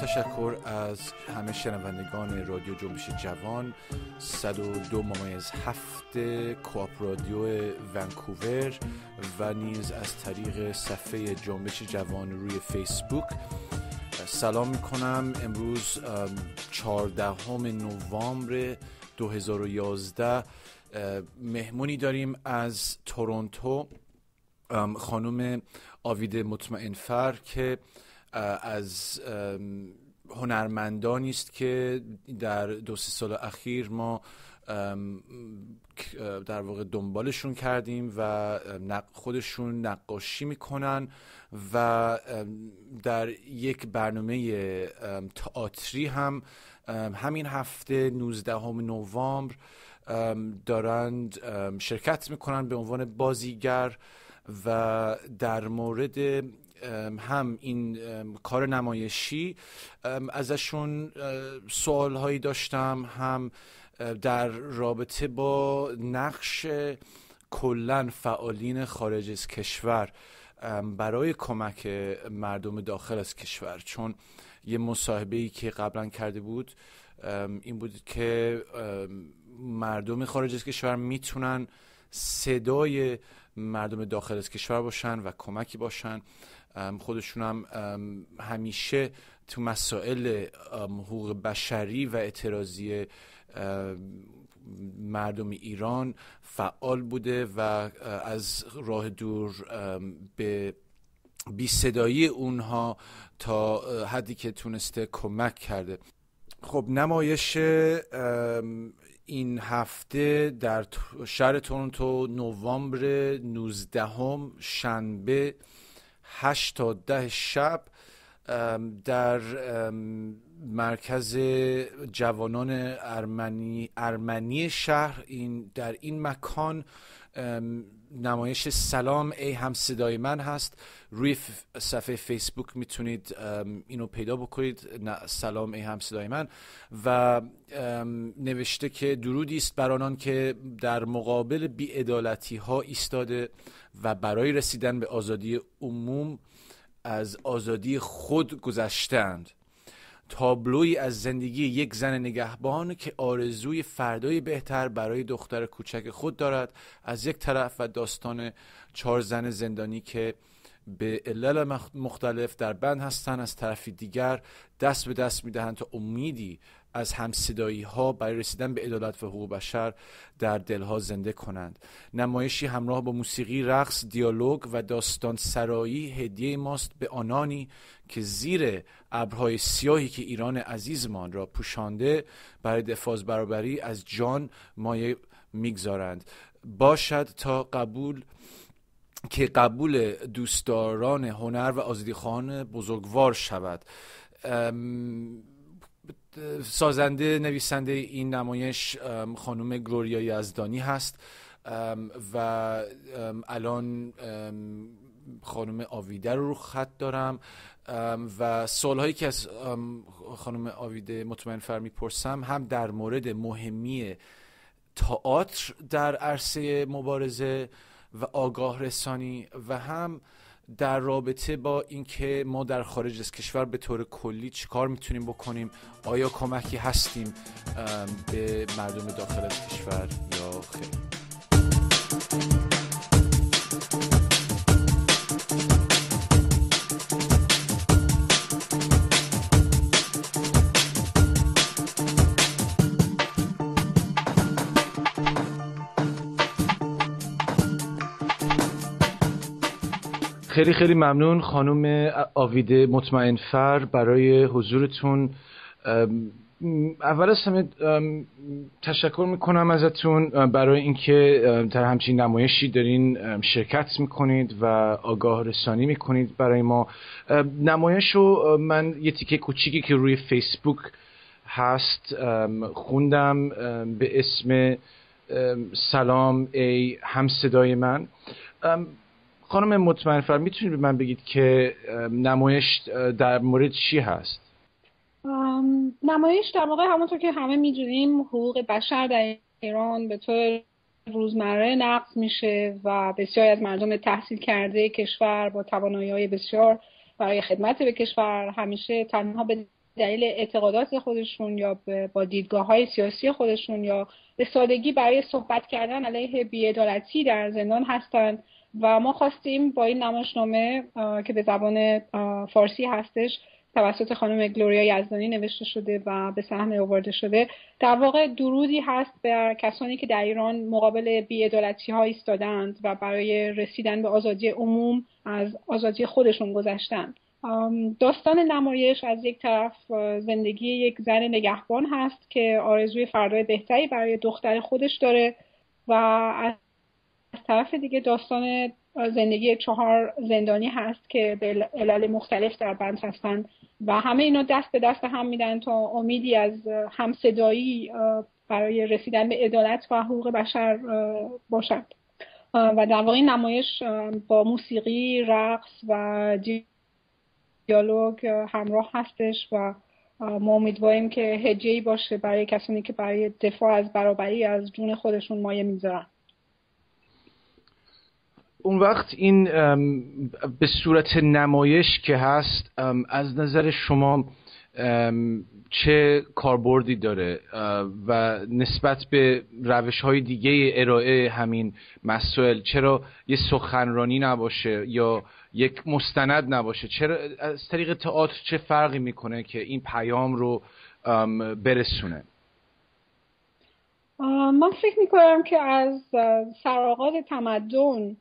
تشکر از همه شنوندگان رادیو جنبش جوان 102.7 کوآپ رادیو ونکوور و نیز از طریق صفحه جنبش جوان روی فیسبوک. سلام میکنم. امروز 14 نوامبر 2011 مهمونی داریم از تورنتو، خانم آویده مطمئنفر که از هنرمندانی است که در 2-3 سال اخیر ما در واقع دنبالشون کردیم و خودشون نقاشی میکنن و در یک برنامه تئاتری هم همین هفته 19 نوامبر دارند شرکت میکنن به عنوان بازیگر و در مورد هم این کار نمایشی ازشون سوال هایی داشتم، هم در رابطه با نقش کلن فعالین خارج از کشور برای کمک مردم داخل از کشور. چون یه مصاحبه‌ای که قبلا کرده بود این بود که مردم خارج از کشور میتونن صدای مردم داخل از کشور باشن و کمکی باشن. خودشون هم همیشه تو مسائل حقوق بشری و اعتراضی مردم ایران فعال بوده و از راه دور به بی صدایی اونها تا حدی که تونسته کمک کرده. خب نمایش این هفته در شهر تورنتو نوامبر 19 شنبه 8 تا 10 شب در مرکز جوانان ارمنی شهر در این مکان نمایش سلام ای هم صدای من هست. روی صفحه فیسبوک میتونید اینو پیدا بکنید، سلام ای هم صدای من، و نوشته که درودی است بر آنان که در مقابل بی‌عدالتی ها ایستاده و برای رسیدن به آزادی عموم از آزادی خود گذشتند. تابلویی از زندگی یک زن نگهبان که آرزوی فردای بهتر برای دختر کوچک خود دارد از یک طرف و داستان 4 زن زندانی که به علل مختلف در بند هستند از طرف دیگر دست به دست میدهند تا امیدی از همصدایی ها برای رسیدن به عدالت و حقوق بشر در دلها زنده کنند. نمایشی همراه با موسیقی، رقص، دیالوگ و داستان سرایی هدیه ماست به آنانی که زیر ابرهای سیاهی که ایران عزیزمان را پوشانده برای دفاع از برابری از جان مایه میگذارند. باشد تا قبول دوستداران هنر و آزادیخواهان بزرگوار شود. سازنده نویسنده این نمایش خانم گلوریا یزدانی هست و الان خانم آویده رو خط دارم و سوالهایی که از خانم آویده مطمئنفر میپرسم هم در مورد مهمی تئاتر در عرصه مبارزه و آگاه رسانی و هم در رابطه با اینکه ما در خارج از کشور به طور کلی چیکار میتونیم بکنیم، آیا کمکی هستیم به مردم داخل از کشور یا خیر. خیلی خیلی ممنون خانم آویده مطمئنفر برای حضورتون. اول از همه تشکر میکنم ازتون برای اینکه در همچین نمایشی دارین شرکت میکنید و آگاه رسانی میکنید برای ما. نمایش رو من یه تیکه کوچیکی که روی فیسبوک هست خوندم به اسم سلام ای هم صدای من. خانم مطمئنفر میتونید به من بگید که نمایش در مورد چی هست؟ نمایش در واقع همونطور که همه میدونیم حقوق بشر در ایران به طور روزمره نقض میشه و بسیاری از مردم تحصیل کرده کشور با توانایی‌های بسیار برای خدمت به کشور همیشه تنها به دلیل اعتقادات خودشون یا با دیدگاه‌های سیاسی خودشون یا به سادگی برای صحبت کردن علیه بی‌عدالتی در زندان هستن و ما خواستیم با این نمایشنامه که به زبان فارسی هستش توسط خانم گلوریا یزدانی نوشته شده و به صحنه آورده شده، در واقع درودی هست به کسانی که در ایران مقابل بی‌عدالتی‌ها ایستادند و برای رسیدن به آزادی عموم از آزادی خودشون گذشتن. داستان نمایش از یک طرف زندگی یک زن نگهبان هست که آرزوی فردای بهتری برای دختر خودش داره و از طرف دیگه داستان زندگی 4 زندانی هست که به علل مختلف در بند هستن و همه اینا دست به دست هم میدن تا امیدی از همصدایی برای رسیدن به عدالت و حقوق بشر باشد. و در واقع این نمایش با موسیقی، رقص و دیالوگ همراه هستش و ما امیدواریم که هجه‌ای باشه برای کسانی که برای دفاع از برابری از جون خودشون مایه میذارن. اون وقت این به صورت نمایش که هست از نظر شما چه کاربردی داره و نسبت به روش‌های دیگه ارائه همین مسائل چرا یه سخنرانی نباشه یا یک مستند نباشه؟ چرا از طریق تئاتر چه فرقی میکنه که این پیام رو برسونه؟ من فکر میکنم که از سرآغاز تمدن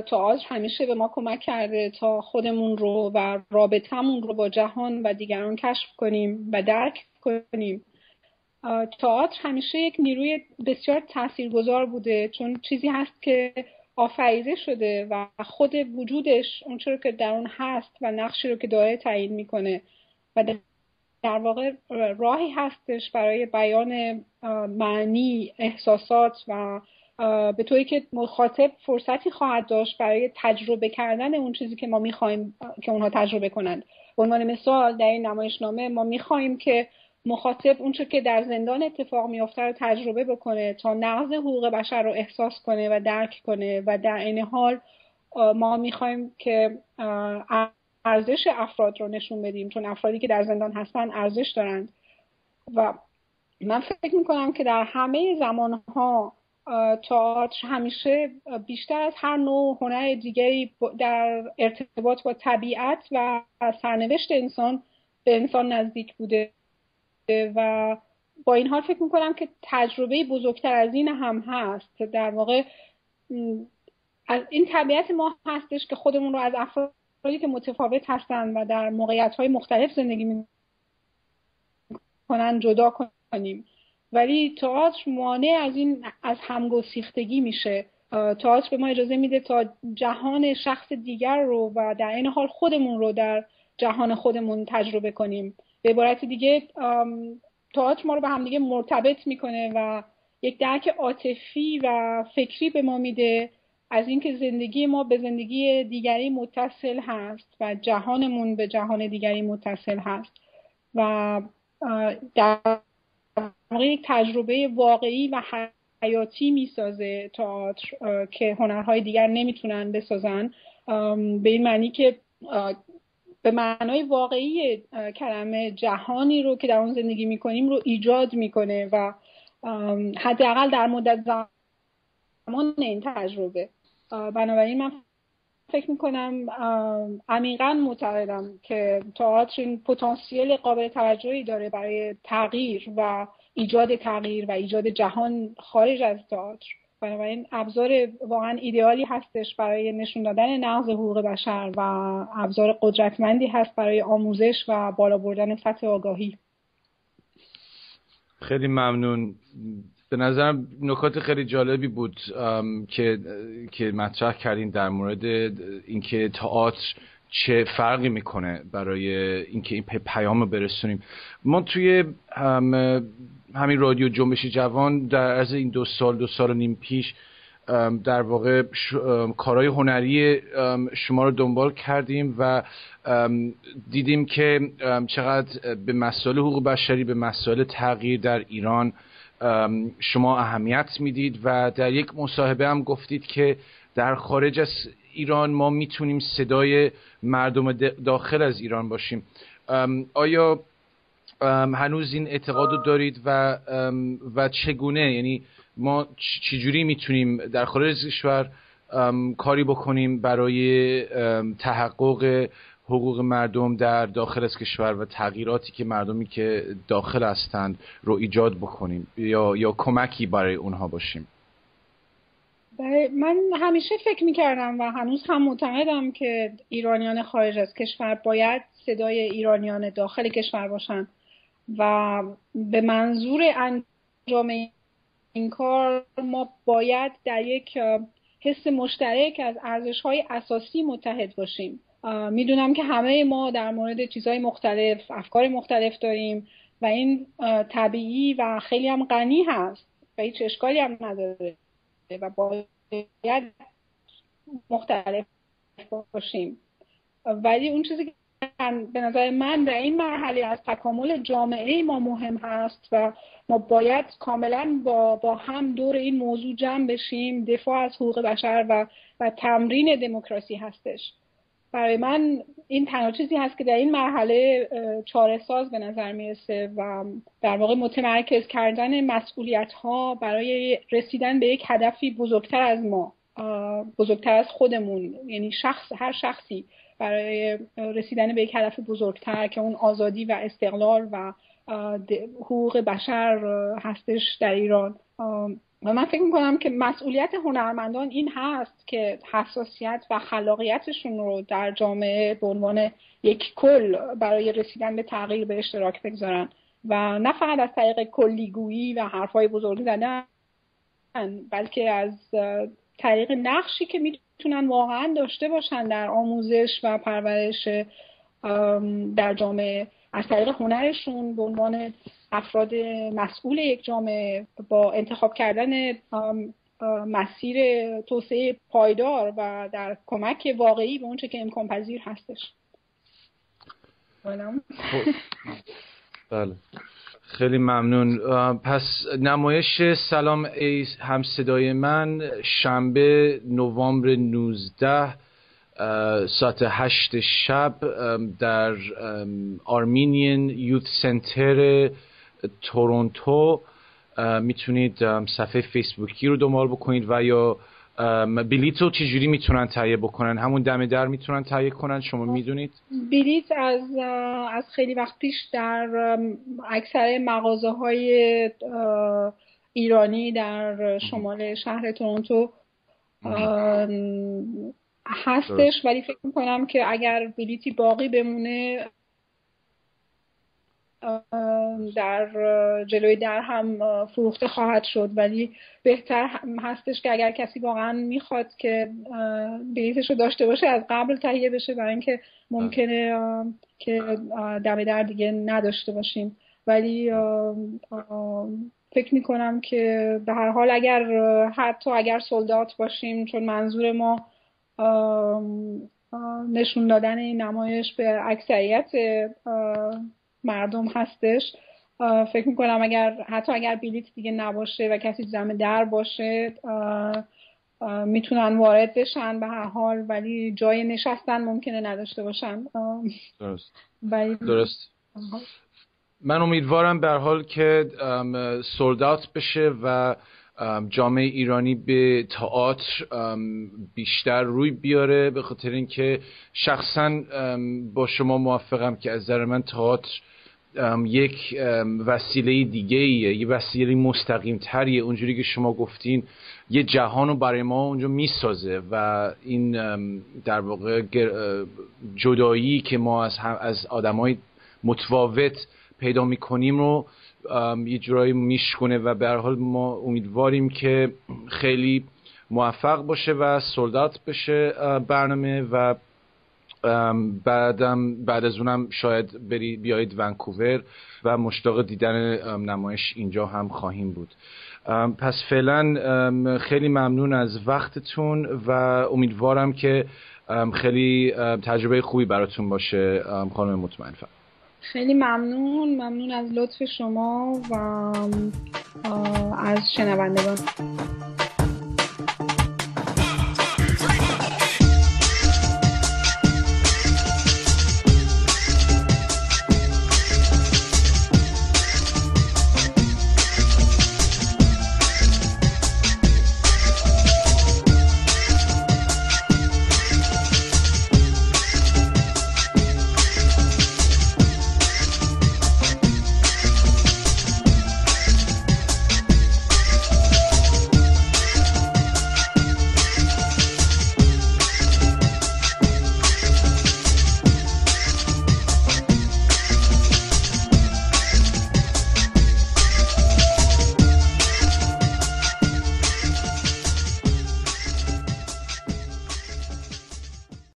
تئاتر همیشه به ما کمک کرده تا خودمون رو و رابطمون رو با جهان و دیگران کشف کنیم و درک کنیم. تئاتر همیشه یک نیروی بسیار تاثیرگذار بوده چون چیزی هست که آفریده شده و خود وجودش اون چیزی که در اون هست و نقشی رو که داره تعیین میکنه و در واقع راهی هستش برای بیان معنی، احساسات و به طوری که مخاطب فرصتی خواهد داشت برای تجربه کردن اون چیزی که ما میخوایم که اونها تجربه کنند. به عنوان مثال در این نمایشنامه ما میخوایم که مخاطب اون چیزی که در زندان اتفاق میفته رو تجربه بکنه تا نقض حقوق بشر رو احساس کنه و درک کنه و در این حال ما میخوایم که ارزش افراد رو نشون بدیم چون افرادی که در زندان هستن ارزش دارند و من فکر میکنم که در همه زمانها تئاتر همیشه بیشتر از هر نوع هنر دیگری در ارتباط با طبیعت و سرنوشت انسان به انسان نزدیک بوده و با این حال فکر میکنم که تجربه بزرگتر از این هم هست. در واقع از این طبیعت ما هستش که خودمون رو از افرادی که متفاوت هستن و در موقعیت‌های مختلف زندگی میکنن جدا کنیم، ولی تئاتر مانع از همگسیختگی میشه. تئاتر به ما اجازه میده تا جهان شخص دیگر رو و در این حال خودمون رو در جهان خودمون تجربه کنیم. به عبارت دیگه تئاتر ما رو به هم دیگه مرتبط میکنه و یک درک عاطفی و فکری به ما میده از اینکه زندگی ما به زندگی دیگری متصل هست و جهانمون به جهان دیگری متصل هست و در واقع یک تجربه واقعی و حیاتی میسازه تئاتر که هنرهای دیگر نمیتونن بسازن، به این معنی که به معنای واقعی کلمه جهانی رو که در اون زندگی میکنیم رو ایجاد میکنه و حداقل در مدت زمان این تجربه. بنابراین من فکر میکنم عمیقاً معتقدم که تئاتر این پتانسیل قابل توجهی داره برای تغییر و ایجاد تغییر و ایجاد جهان خارج از تئاتر. بنابراین ابزار واقعاً ایدئالی هستش برای نشون دادن نقض حقوق بشر و ابزار قدرتمندی هست برای آموزش و بالا بردن سطح آگاهی. خیلی ممنون. به نظرم نکات خیلی جالبی بود که مطرح کردین در مورد اینکه تئاتر چه فرقی میکنه برای اینکه این پیام رو برسونیم. ما توی همین رادیو جنبش جوان در عرض این 2 سال و نیم پیش در واقع کارهای هنری شما رو دنبال کردیم و دیدیم که چقدر به مسائل حقوق بشری، به مسائل تغییر در ایران شما اهمیت میدید و در یک مصاحبه هم گفتید که در خارج از ایران ما میتونیم صدای مردم داخل از ایران باشیم. آیا هنوز این اعتقاد رو دارید و چگونه، یعنی ما چجوری میتونیم در خارج کشور کاری بکنیم برای تحقق حقوق مردم در داخل از کشور و تغییراتی که مردمی که داخل هستند رو ایجاد بکنیم یا کمکی برای اونها باشیم؟ من همیشه فکر میکردم و هنوز هم معتقدم که ایرانیان خارج از کشور باید صدای ایرانیان داخل کشور باشن و به منظور انجام این کار ما باید در یک حس مشترک از ارزش‌های اساسی متحد باشیم. میدونم که همه ما در مورد چیزهای مختلف افکار مختلف داریم و این طبیعی و خیلی هم غنی هست و هیچ اشکالی هم نداره و باید مختلف باشیم، ولی اون چیزی که به نظر من در این مرحله از تکامل جامعه ما مهم هست و ما باید کاملا با هم دور این موضوع جمع بشیم، دفاع از حقوق بشر و تمرین دموکراسی هستش. برای من این تنها چیزی هست که در این مرحله چاره ساز به نظر میرسه و در واقع متمرکز کردن مسئولیت ها برای رسیدن به یک هدفی بزرگتر از ما، بزرگتر از خودمون، یعنی هر شخصی برای رسیدن به یک هدف بزرگتر که اون آزادی و استقلال و حقوق بشر هستش در ایران. و من فکر میکنم که مسئولیت هنرمندان این هست که حساسیت و خلاقیتشون رو در جامعه به عنوان یک کل برای رسیدن به تغییر به اشتراک بگذارن و نه فقط از طریق کلیگویی و حرفای بزرگ زدن، بلکه از طریق نقشی که میتونن واقعا داشته باشن در آموزش و پرورش در جامعه، از طریق هنرشون به عنوان افراد مسئول یک جامعه با انتخاب کردن مسیر توسعه پایدار و در کمک واقعی به اونچه که امکان پذیر هستش. بله، خیلی ممنون. پس نمایش سلام ای هم صدای من شنبه نوامبر 19 ساعت 8 شب در آرمینین یوت سنتر تورنتو، میتونید صفحه فیسبوکی رو دنبال بکنید و یا بلیط رو چجوری میتونن تهیه بکنن؟ همون دم در میتونن تهیه کنن؟ شما میدونید؟ بلیط از خیلی وقت پیش در اکثر مغازه‌های ایرانی در شمال شهر تورنتو هستش، ولی فکر میکنم که اگر بلیطی باقی بمونه در جلوی در هم فروخته خواهد شد، ولی بهتر هستش که اگر کسی واقعا میخواد که بلیطش رو داشته باشه از قبل تهیه بشه، برای اینکه ممکنه که دم در دیگه نداشته باشیم. ولی فکر میکنم که به هر حال حتی اگر سولدات باشیم، چون منظور ما نشون دادن این نمایش به اکثریت مردم هستش، فکر میکنم حتی اگر بلیط دیگه نباشه و کسی دم در باشه میتونن وارد بشن به هر حال، ولی جای نشستن ممکنه نداشته باشن. درست. من امیدوارم به هر حال که سولدات بشه و جامعه ایرانی به تئاتر بیشتر روی بیاره، به خاطر اینکه شخصا با شما موافقم که از نظر من تئاتر یک وسیله دیگه‌ایه، یه وسیله مستقیم تریه. اونجوری که شما گفتین یه جهانو برای ما اونجا میسازه و این در واقع جدایی که ما از آدمای متفاوت پیدا میکنیم رو یه جورایی میشکنه و به هر حال ما امیدواریم که خیلی موفق باشه و سولدات بشه برنامه و بعد از اونم شاید بیایید ونکوور و مشتاق دیدن نمایش اینجا هم خواهیم بود. پس فعلا خیلی ممنون از وقتتون و امیدوارم که خیلی تجربه خوبی براتون باشه خانم مطمئن. خیلی ممنون از لطف شما و از شنوندگان.